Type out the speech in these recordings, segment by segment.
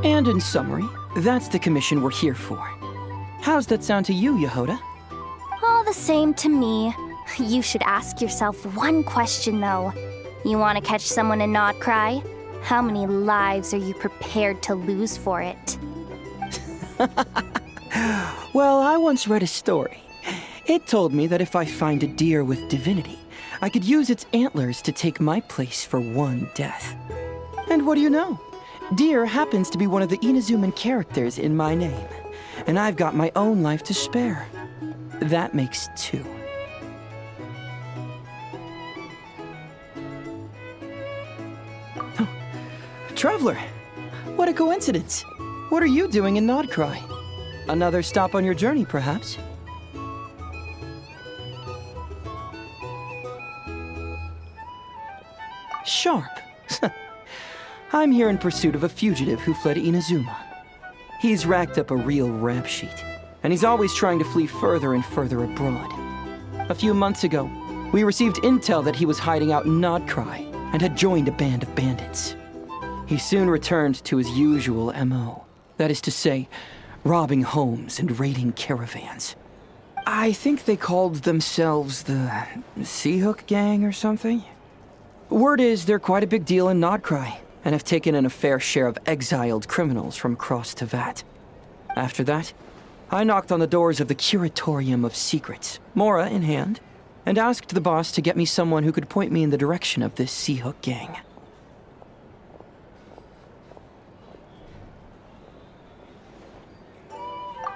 And in summary, that's the commission we're here for. How's that sound to you, Yehoda? All the same to me. You should ask yourself one question, though. You want to catch someone and not cry? How many lives are you prepared to lose for it? Well, I once read a story. It told me that if I find a deer with divinity, I could use its antlers to take my place for one death. And what do you know? Deer happens to be one of the Inazuman characters in my name, and I've got my own life to spare. That makes two. Oh, Traveler, what a coincidence. What are you doing in Nodcry? Another stop on your journey, perhaps? Sharp. I'm here in pursuit of a fugitive who fled Inazuma. He's racked up a real rap sheet, and he's always trying to flee further and further abroad. A few months ago, we received intel that he was hiding out in Nodcry and had joined a band of bandits. He soon returned to his usual MO, that is to say, robbing homes and raiding caravans. I think they called themselves the Seahook Gang or something. Word is they're quite a big deal in Nodcry, and have taken in a fair share of exiled criminals from across Tevat. After that, I knocked on the doors of the Curatorium of Secrets, Mora in hand, and asked the boss to get me someone who could point me in the direction of this Seahook Gang.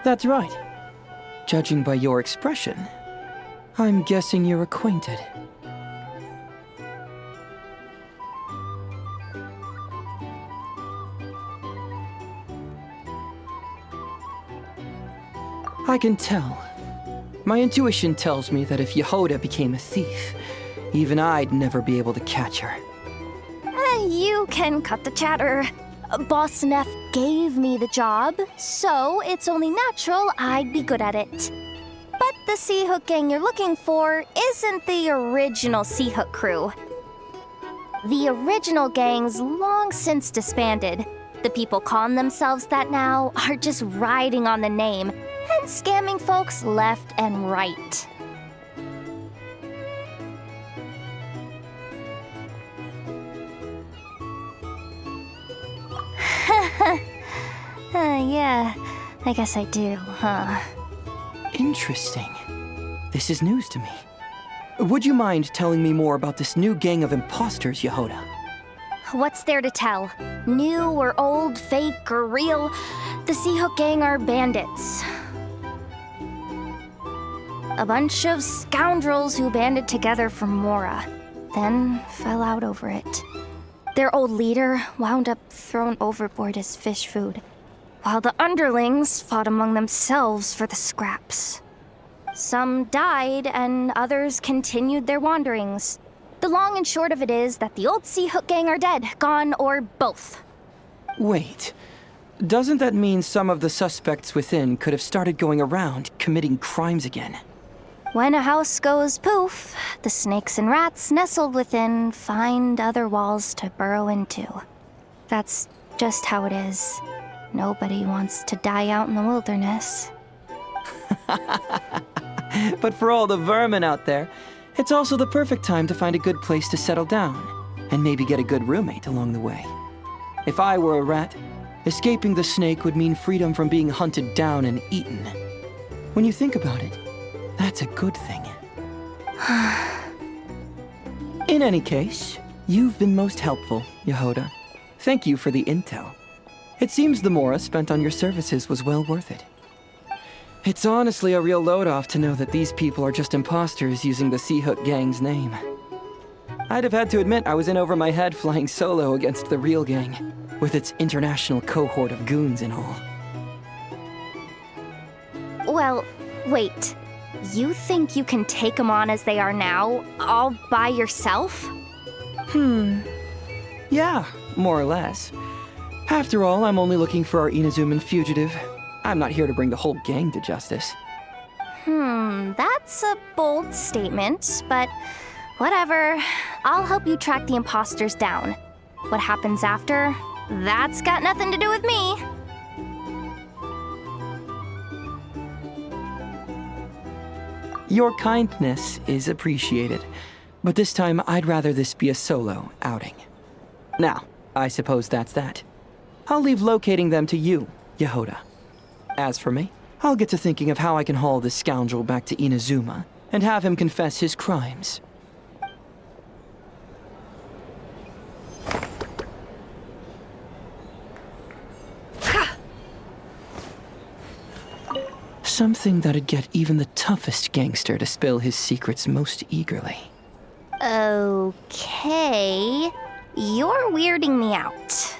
That's right. Judging by your expression, I'm guessing you're acquainted. I can tell. My intuition tells me that if Yehoda became a thief, even I'd never be able to catch her. You can cut the chatter. Boss Neff gave me the job, so it's only natural I'd be good at it. But the Seahook Gang you're looking for isn't the original Seahook crew. The original gang's long since disbanded. The people calling themselves that now are just riding on the name and scamming folks left and right. Yeah, I guess I do, huh? Interesting. This is news to me. Would you mind telling me more about this new gang of imposters, Yehoda? What's there to tell? New or old, fake or real? The Seahook Gang are bandits. A bunch of scoundrels who banded together for Mora, then fell out over it. Their old leader wound up thrown overboard as fish food, while the underlings fought among themselves for the scraps. Some died, and others continued their wanderings. The long and short of it is that the old Seahook Gang are dead, gone, or both. Wait. Doesn't that mean some of the suspects within could have started going around committing crimes again? When a house goes poof, the snakes and rats nestled within find other walls to burrow into. That's just how it is. Nobody wants to die out in the wilderness. But for all the vermin out there, it's also the perfect time to find a good place to settle down, and maybe get a good roommate along the way. If I were a rat, escaping the snake would mean freedom from being hunted down and eaten. When you think about it, that's a good thing. In any case, you've been most helpful, Yehoda. Thank you for the intel. It seems the Mora spent on your services was well worth it. It's honestly a real load-off to know that these people are just imposters using the Seahook Gang's name. I'd have had to admit I was in over my head flying solo against the real gang, with its international cohort of goons and all. Well, wait. You think you can take them on as they are now, all by yourself? Yeah, more or less. After all, I'm only looking for our Inazuman fugitive. I'm not here to bring the whole gang to justice. That's a bold statement, but Whatever. I'll help you track the imposters down. What happens after? That's got nothing to do with me. Your kindness is appreciated, but this time I'd rather this be a solo outing. Now, I suppose that's that. I'll leave locating them to you, Yehoda. As for me, I'll get to thinking of how I can haul this scoundrel back to Inazuma and have him confess his crimes. Something that'd get even the toughest gangster to spill his secrets most eagerly. Okay. You're weirding me out.